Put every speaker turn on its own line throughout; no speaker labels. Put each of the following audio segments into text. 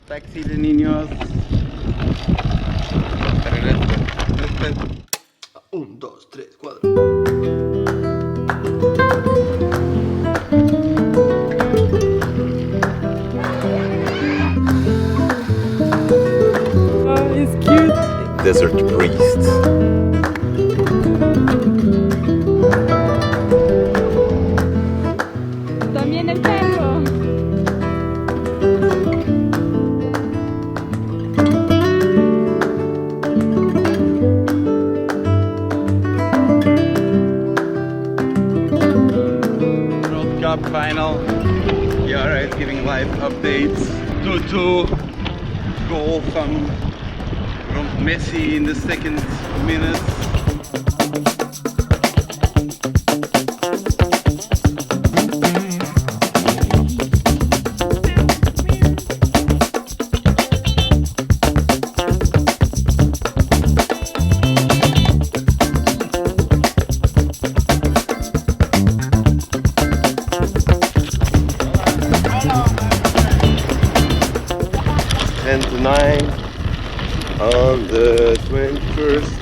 Taxi de niños. 1, 2, 3, 4.
Desert priest.
También el perro.
World Cup final. Chiara is giving live updates. 2-2 goal from Messi in the second minute.
On the 21st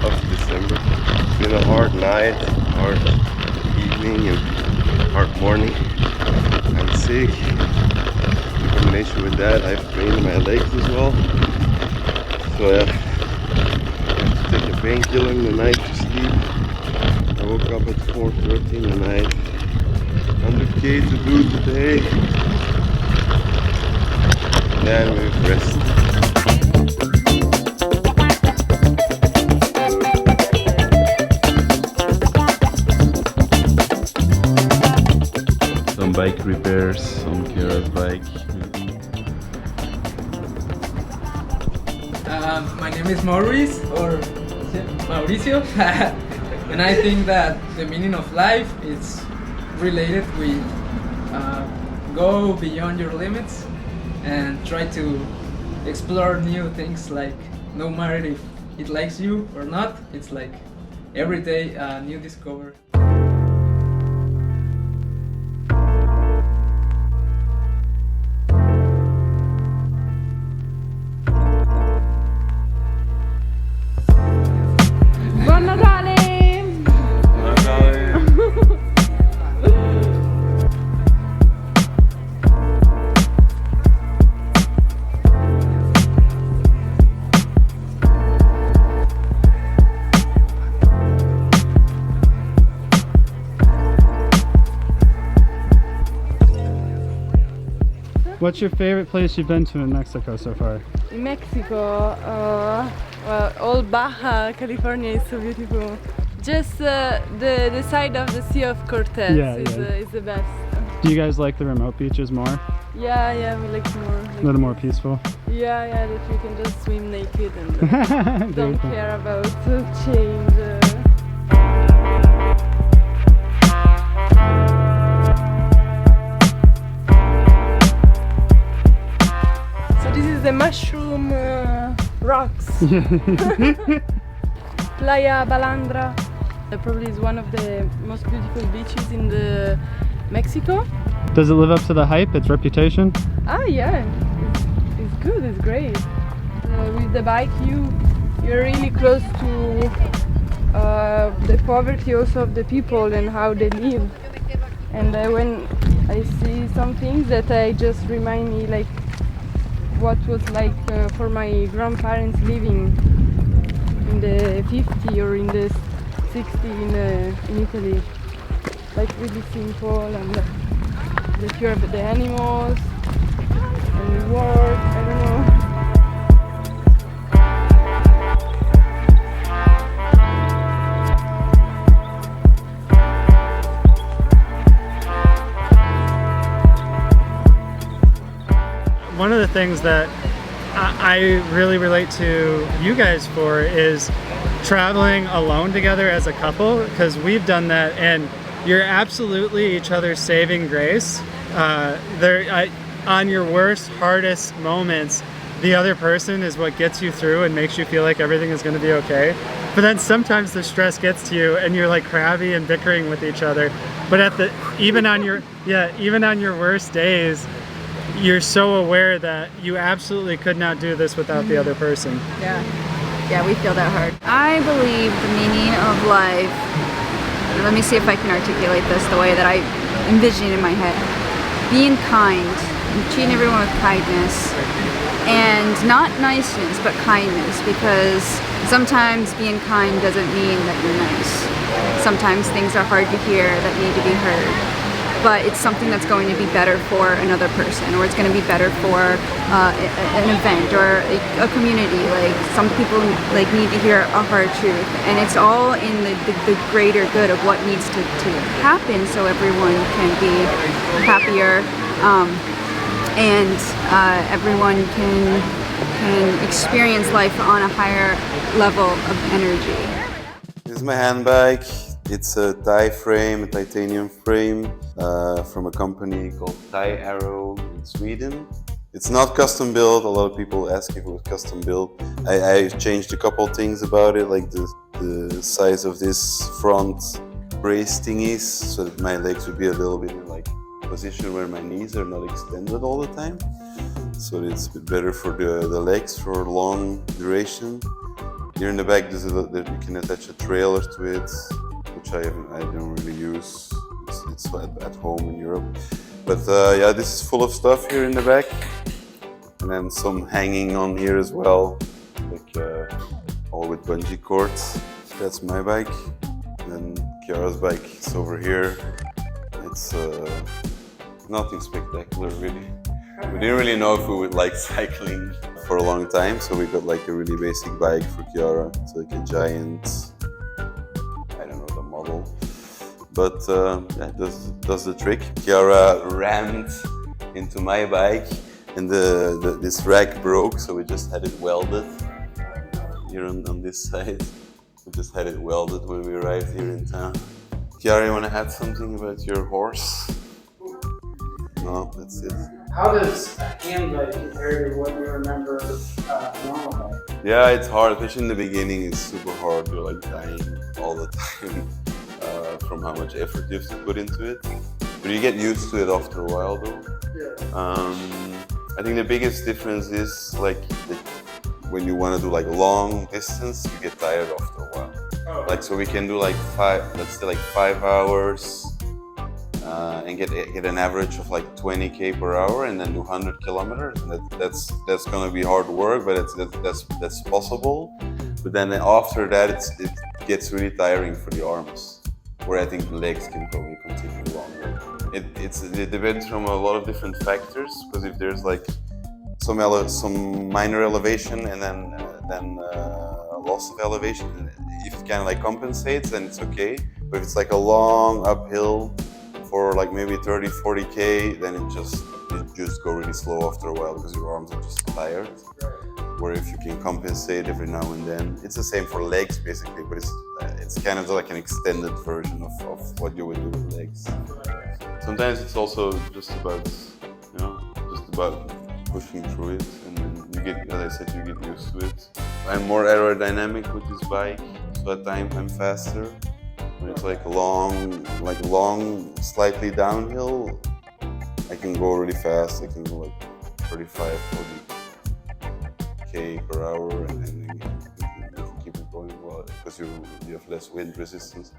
of December. It's been a hard night, hard evening and hard morning. I'm sick. In combination with that, I've pain in my legs as well. So I have to take a painkiller in the night to sleep. I woke up at 4:30 in the night. 100k to do today. And then we've rested. Bike repairs on Chiara's bike.
My name is Maurice, or Mauricio, and I think that the meaning of life is related with go beyond your limits and try to explore new things, like no matter if it likes you or not, it's like every day a new discovery.
What's your favorite place you've been to in Mexico so far?
In Mexico, well, all Baja California is so beautiful. Just the side of the Sea of Cortez is the best.
Do you guys like the remote beaches more?
Yeah, we like more.
A little more peaceful?
Yeah, that you can just swim naked and don't care about change. The mushroom rocks. Playa Balandra. That probably is one of the most beautiful beaches in the Mexico.
Does it live up to the hype, its reputation?
Ah, yeah, it's good, it's great. With the bike you're really close to the poverty also of the people and how they live. And when I see some things that I just remind me like what was like for my grandparents living in the 50s or in the 60s in Italy. Like really simple and the care of the animals and the work, I don't know.
One of the things that I really relate to you guys for is traveling alone together as a couple, because we've done that and you're absolutely each other's saving grace. On your worst, hardest moments, the other person is what gets you through and makes you feel like everything is going to be okay. But then sometimes the stress gets to you and you're like crabby and bickering with each other. But even on your worst days, you're so aware that you absolutely could not do this without the other person.
Yeah. Yeah, we feel that hard. I believe the meaning of life, let me see if I can articulate this the way that I envision in my head. Being kind, and treating everyone with kindness, and not niceness, but kindness, because sometimes being kind doesn't mean that you're nice. Sometimes things are hard to hear that need to be heard. But it's something that's going to be better for another person, or it's going to be better for an event or a community. Like, some people like need to hear a hard truth, and it's all in the greater good of what needs to happen so everyone can be happier, and everyone can experience life on a higher level of energy.
This is my handbike. It's a Thai frame, a titanium frame from a company called Thai Arrow in Sweden. It's not custom built. A lot of people ask if it was custom built. I changed a couple things about it, like the size of this front brace thingies, so that my legs would be a little bit in like position where my knees are not extended all the time. So it's a bit better for the legs for long duration. Here in the back, you can attach a trailer to it, which I don't really use. It's at home in Europe. But yeah, this is full of stuff here in the back. And then some hanging on here as well, like all with bungee cords. That's my bike. And then Chiara's bike is over here. It's nothing spectacular really. We didn't really know if we would like cycling for a long time, so we got like a really basic bike for Chiara. It's like a giant, I don't know the model, but yeah, it does the trick. Chiara rammed into my bike, and this rack broke, so we just had it welded here on this side. We just had it welded when we arrived here in town. Chiara, you want to add something about your horse? No, that's it.
How does a handbike compare to what you remember normal bike?
Yeah, it's hard, especially in the beginning. It's super hard. You're like dying all the time from how much effort you have to put into it. But you get used to it after a while, though.
Yeah.
I think the biggest difference is like when you want to do like long distance, you get tired after a while.
Oh.
Like, so we can do like let's say like 5 hours. And get an average of like 20k per hour, and then do 100 kilometers. And that's gonna be hard work, but that's possible. But then after that, it gets really tiring for the arms, where I think the legs can probably continue longer. It depends from a lot of different factors, because if there's like some minor elevation and then a loss of elevation, if it kind of like compensates, then it's okay. But if it's like a long uphill for like maybe 30-40k, then it just go really slow after a while because your arms are just tired. Where if you can compensate every now and then, it's the same for legs basically, but it's kind of like an extended version of what you would do with legs. Sometimes it's also just about pushing through it, and then you get, as I said, you get used to it. I'm more aerodynamic with this bike, so at times I'm faster. When it's like long, slightly downhill, I can go really fast. I can go like 35-40k per hour, and then you can keep it going well because you have less wind resistance.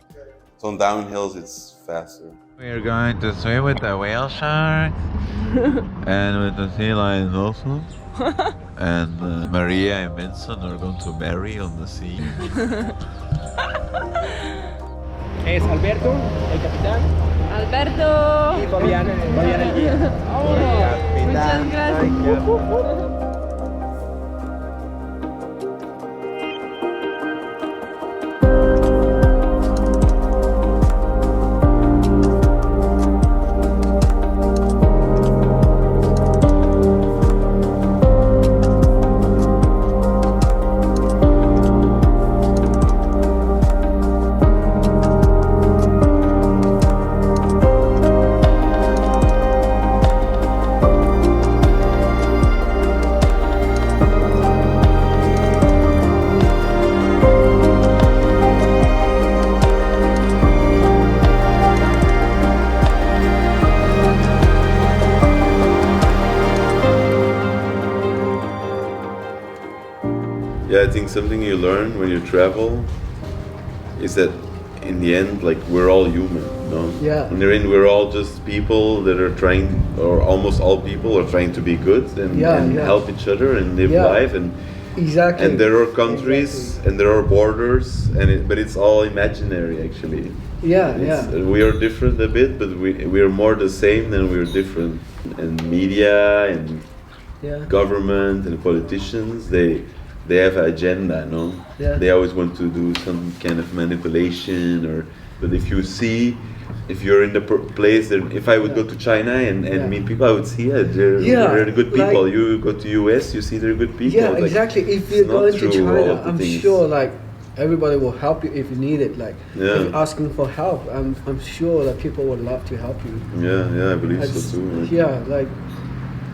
So on downhills, it's faster.
We are going to swim with the whale sharks and with the sea lions also. And Maria and Vincent are going to marry on the sea.
Es Alberto, el capitán.
Alberto!
Y Fabián el guía.
Oh, muchas gracias.
Yeah, I think something you learn when you travel is that in the end, like, we're all human, no?
Yeah.
In the end, we're all just people that are trying, or almost all people are trying to be good and help each other and live life. And
Exactly.
And there are countries and there are borders, but it's all imaginary actually. We are different a bit, but we are more the same than we're different. And media and government and politicians, they have an agenda, no? They always want to do some kind of manipulation, but if you're in the place, if I would go to China and meet people, I would see they're good people.
Like,
you go to US, you see they're good people.
Yeah, exactly. If you're going to China, I'm sure like everybody will help you if you need it. Like if you're asking for help, I'm sure that people would love to help you.
Yeah, I believe so too. Right?
Yeah, like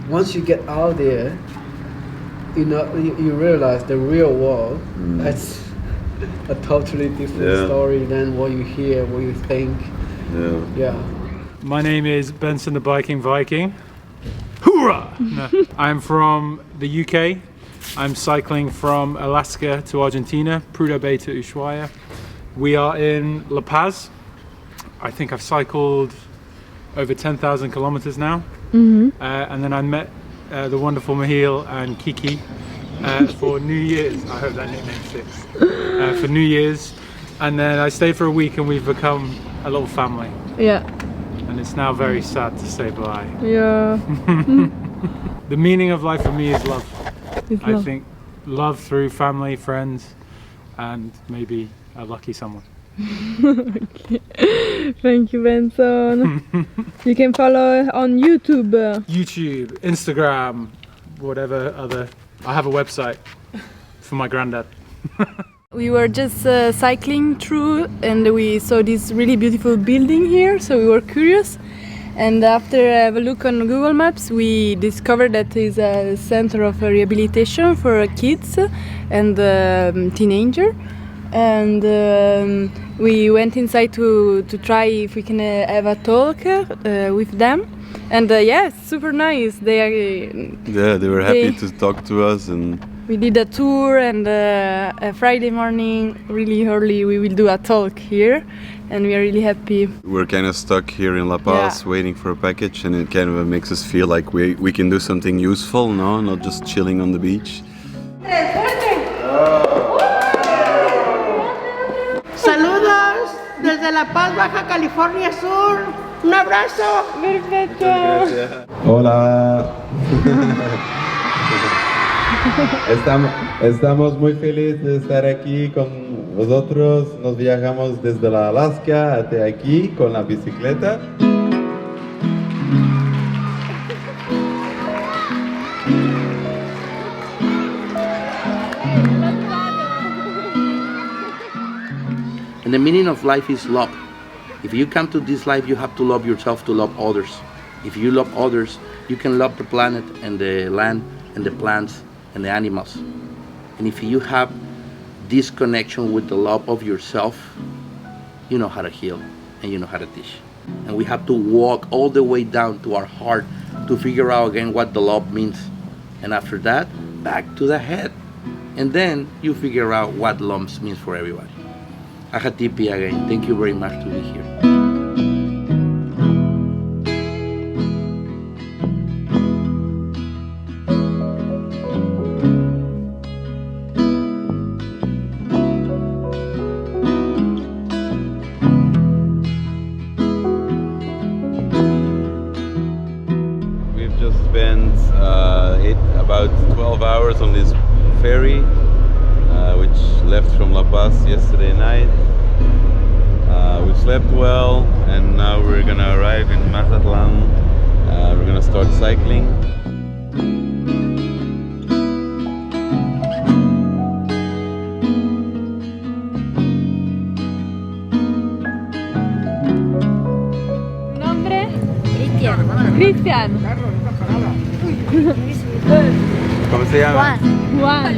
once you get out there, you realize the real world. That's a totally different story than what you hear, what you think. Yeah.
My name is Benson the Biking Viking. Hoorah! No, I'm from the UK. I'm cycling from Alaska to Argentina, Prudhoe Bay to Ushuaia. We are in La Paz. I think I've cycled over 10,000 kilometers now. And then I met the wonderful Michiel and Kiki for New Year's. I hope that nickname sticks. For New Year's. And then I stayed for a week and we've become a little family.
Yeah.
And it's now very sad to say bye.
Yeah.
The meaning of life for me is love.
I
think love through family, friends, and maybe a lucky someone.
Okay. Thank you, Benson. You can follow on YouTube.
YouTube, Instagram, whatever other. I have a website for my granddad.
We were just cycling through and we saw this really beautiful building here, so we were curious. And after have a look on Google Maps, we discovered that it's a center of rehabilitation for kids and teenagers. And we went inside to try if we can have a talk with them. And it's super nice. They
were happy to talk to us, and
we did a tour, and a Friday morning, really early, we will do a talk here, and we are really happy.
We're kind of stuck here in La Paz waiting for a package, and it kind of makes us feel like we can do something useful, no? Not just chilling on the beach.
Saludos desde La Paz, Baja California Sur. Un abrazo.
Perfecto.
Hola. Estamos muy felices de estar aquí con vosotros. Nos viajamos desde la Alaska hasta aquí con la bicicleta.
And the meaning of life is love. If you come to this life, you have to love yourself to love others. If you love others, you can love the planet and the land and the plants and the animals. And if you have this connection with the love of yourself, you know how to heal and you know how to teach. And we have to walk all the way down to our heart to figure out again what the love means. And after that, back to the head. And then you figure out what love means for everybody. Ajatipi again, thank you very much to be here.
We've just spent about 12 hours on this ferry, which left from La Paz yesterday night. We slept well, and now we're gonna arrive in Mazatlan. We're gonna start cycling.
Nombre? Cristian.
¿Cómo se llama?
Juan.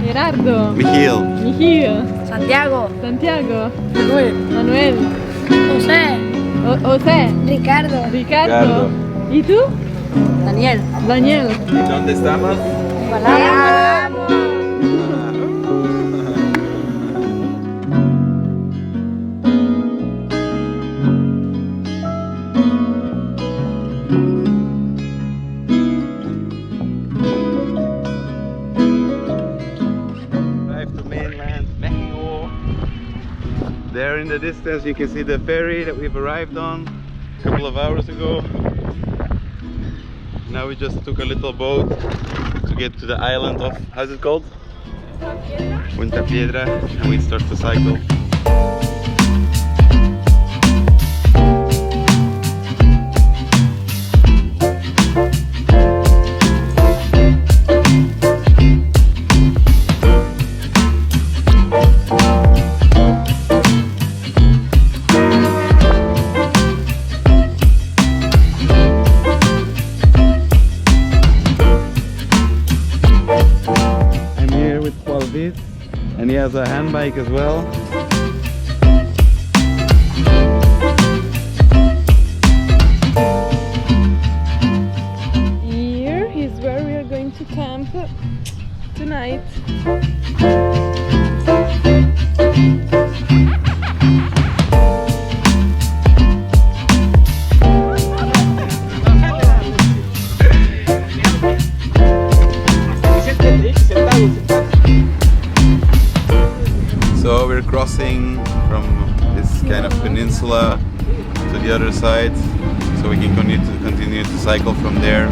Gerardo.
Michiel.
Santiago. Manuel. José. Ricardo. ¿Y tú? Daniel.
¿Y dónde estamos?
Vamos.
There in the distance you can see the ferry that we've arrived on a couple of hours ago. Now we just took a little boat to get to the island of, how's it called? Punta Piedra, and we start to cycle. And he has a handbike as well.
Here is where we are going to camp tonight.
So we're crossing from this kind of peninsula to the other side, so we can continue to cycle from there.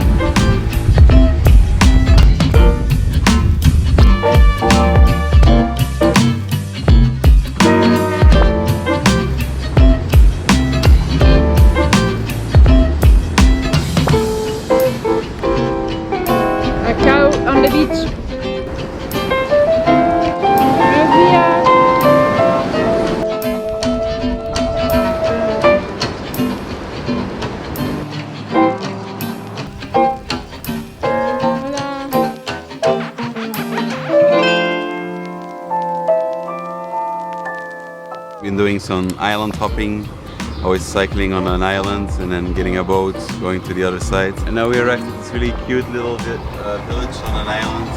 A cow on the beach.
Been doing some island hopping, always cycling on an island and then getting a boat, going to the other side. And now we arrived at this really cute little village on an island.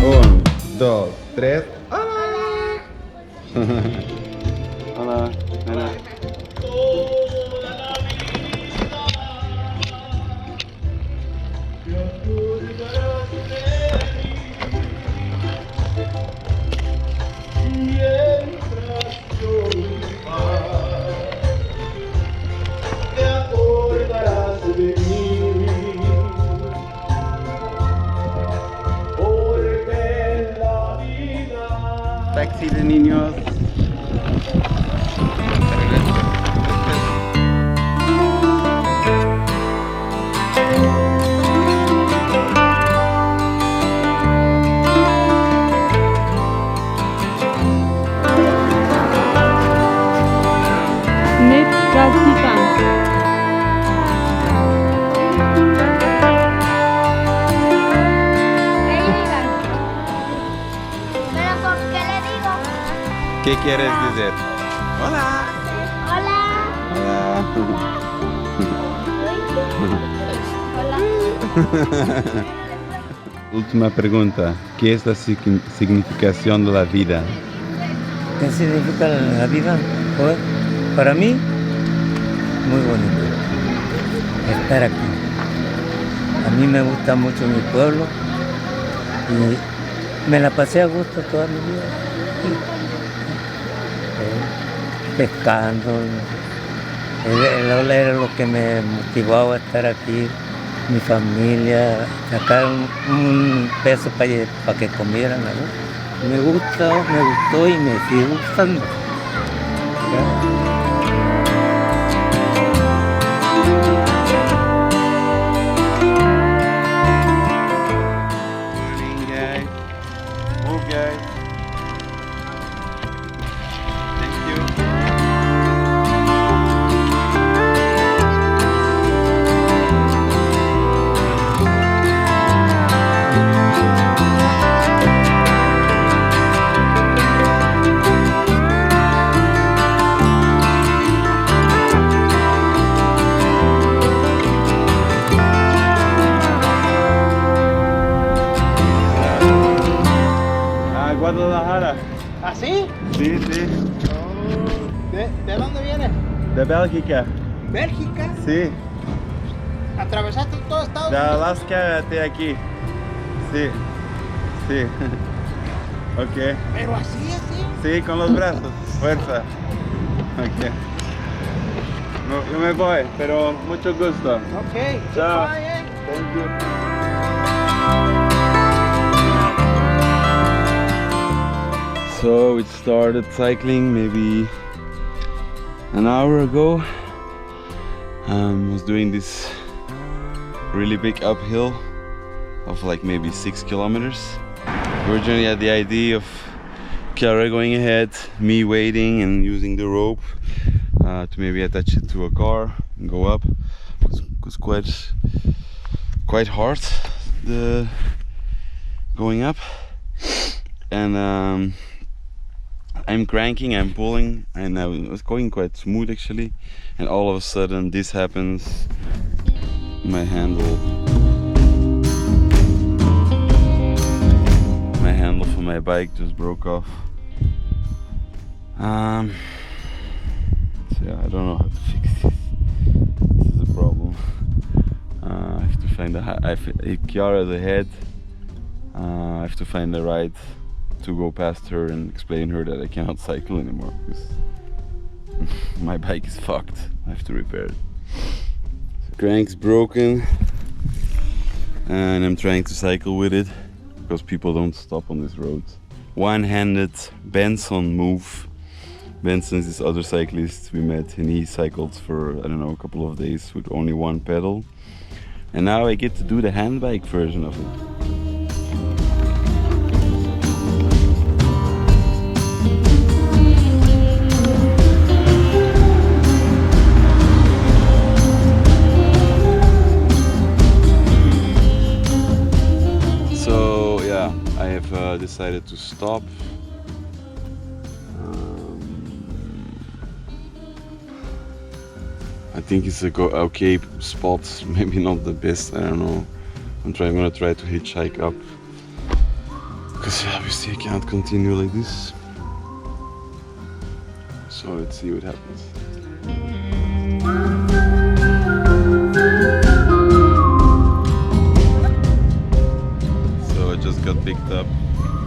Un, dos, tres. Hola. Hola. Hola. Taxi de niños. ¿Qué quieres decir? Hola. Hola. Última pregunta. ¿Qué es la significación de la vida?
¿Qué significa la vida? Pues, para mí, muy bonito estar aquí. A mí me gusta mucho mi pueblo y me la pasé a gusto toda mi vida. Pescando, era lo que me motivaba a estar aquí, mi familia, sacar un peso para que comieran, ¿no? Me gustó y me sigue gustando. ¿Ya?
Guadalajara.
¿Así?
Sí, sí.
¿De dónde viene?
De Bélgica.
Bélgica.
Sí.
Atravesaste todo Estados
De
Unidos.
Alaska hasta aquí. Sí. Sí. Ok.
Pero así.
Sí, con los brazos. Fuerza. Ok. No, yo me voy, pero mucho gusto.
Ok.
Chao.
Bye,
Thank you. So we started cycling maybe an hour ago. Was doing this really big uphill of like maybe 6 kilometers. Originally had the idea of Chiara going ahead, me waiting and using the rope to maybe attach it to a car and go up. It was quite hard, the going up, and I'm cranking, I'm pulling, and I was going quite smooth actually, and all of a sudden this happens. My handle for my bike just broke off. So yeah, I don't know how to fix this. This is a problem. I have to find if Chiara's ahead, I have to find a ride to go past her and explain her that I cannot cycle anymore because my bike is fucked. I have to repair it. The crank's broken and I'm trying to cycle with it because people don't stop on this road. One-handed Benson move. Benson is this other cyclist we met and he cycled for, I don't know, a couple of days with only one pedal. And now I get to do the handbike version of it. So yeah, I have decided to stop. I think it's a okay spot, maybe not the best, I don't know. I'm gonna try to hitchhike up. Because obviously I can't continue like this. So let's see what happens. So I just got picked up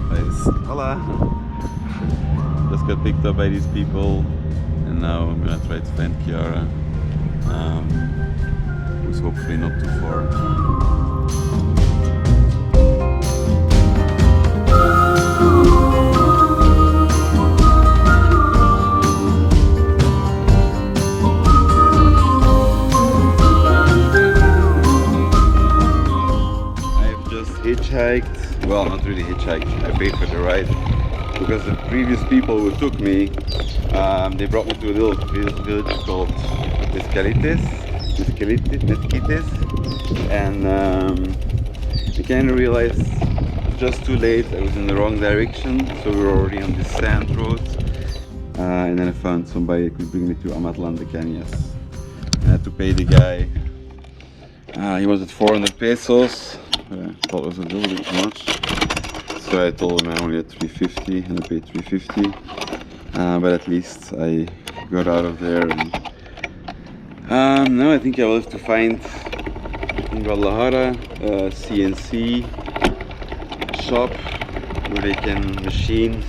by this. Hola! Just got picked up by these people and now I'm gonna try to find Chiara. Who's hopefully not too far. I've just hitchhiked, well not really hitchhiked, I paid for the ride because the previous people who took me, they brought me to a little village called Desquites, and I kind of realized just too late I was in the wrong direction, so we were already on this sand road, and then I found somebody who could bring me to Amatlan de Cañas. I had to pay the guy, he was at 400 pesos, I thought it was a little bit much, so I told him I only had 350 and I paid 350, but at least I got out of there. And now I think I will have to find in Guadalajara a CNC shop where they can machine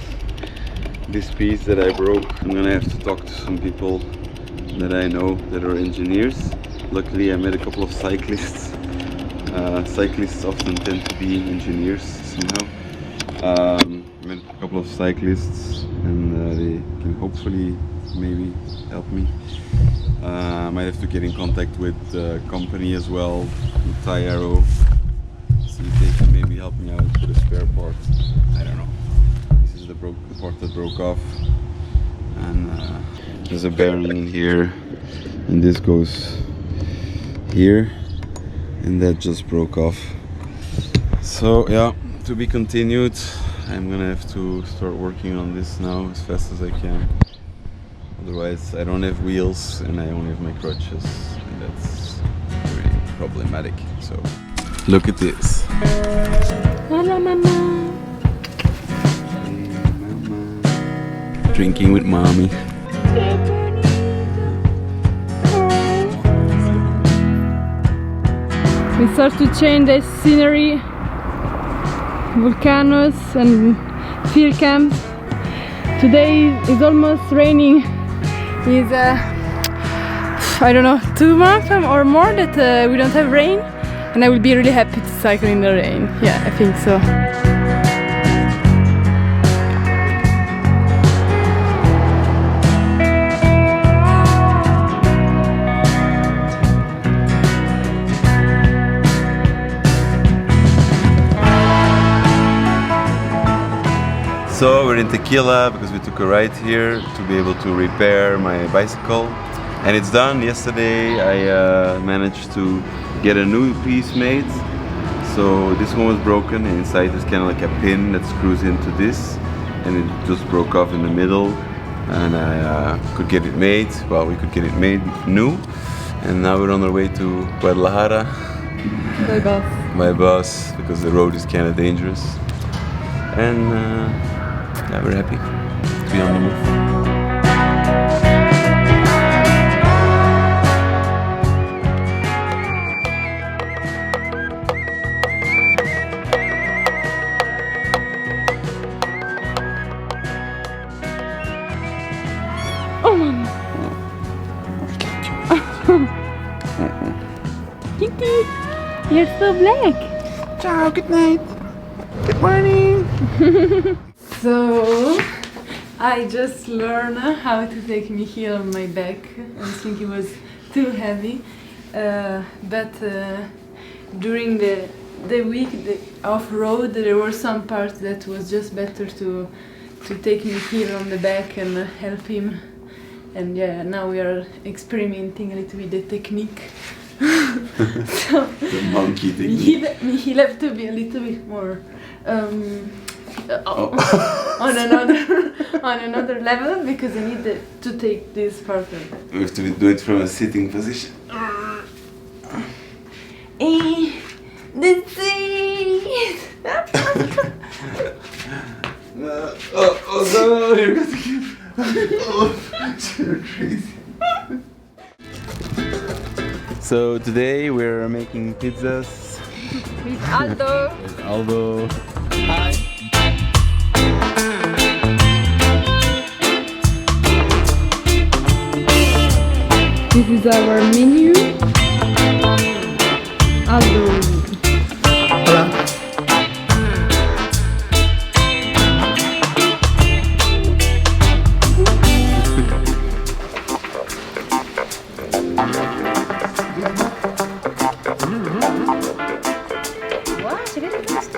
this piece that I broke. I'm gonna have to talk to some people that I know that are engineers. Luckily I met a couple of cyclists. Cyclists often tend to be engineers somehow. I met a couple of cyclists and they can hopefully maybe help me. I might have to get in contact with the company as well, with Tyro, see if they can maybe help me out with a spare part. I don't know. This is the part that broke off, and there's a bearing in here, and this goes here, and that just broke off. So yeah, to be continued. I'm gonna have to start working on this now as fast as I can. Otherwise, I don't have wheels and I only have my crutches, and that's very problematic. So, look at this.
Hola, mama.
Drinking with mommy.
We start to change the scenery, volcanoes and field camps. Today is almost raining. It's I don't know, 2 months or more that we don't have rain, and I will be really happy to cycle in the rain. Yeah, I think so.
So we're in Tequila because we took a ride here to be able to repair my bicycle, and it's done. Yesterday I managed to get a new piece made. So this one was broken, and inside there's kind of like a pin that screws into this, and it just broke off in the middle, and I could get it made. Well, we could get it made new, and now we're on our way to Guadalajara.
My bus.
My bus, because the road is kind of dangerous, and yeah, we're happy to be on the move.
Oh, Mama. Kitty, you're so black.
Ciao, good night. Good morning.
So I just learned how to take Michiel on my back. I think it was too heavy, but during the week off-road there were some parts that was just better to take Michiel on the back and help him. And yeah, now we are experimenting a little with the technique. So
The monkey technique.
Michiel have to be a little bit more on another level, because I need to take this part of it.
We have to do it from a sitting position.
That's it.
Oh no, you're going to get... Oh, you're crazy. So today we're making pizzas
With Aldo.
with Aldo.
This is our menu. Aldo.
Wow, check it out.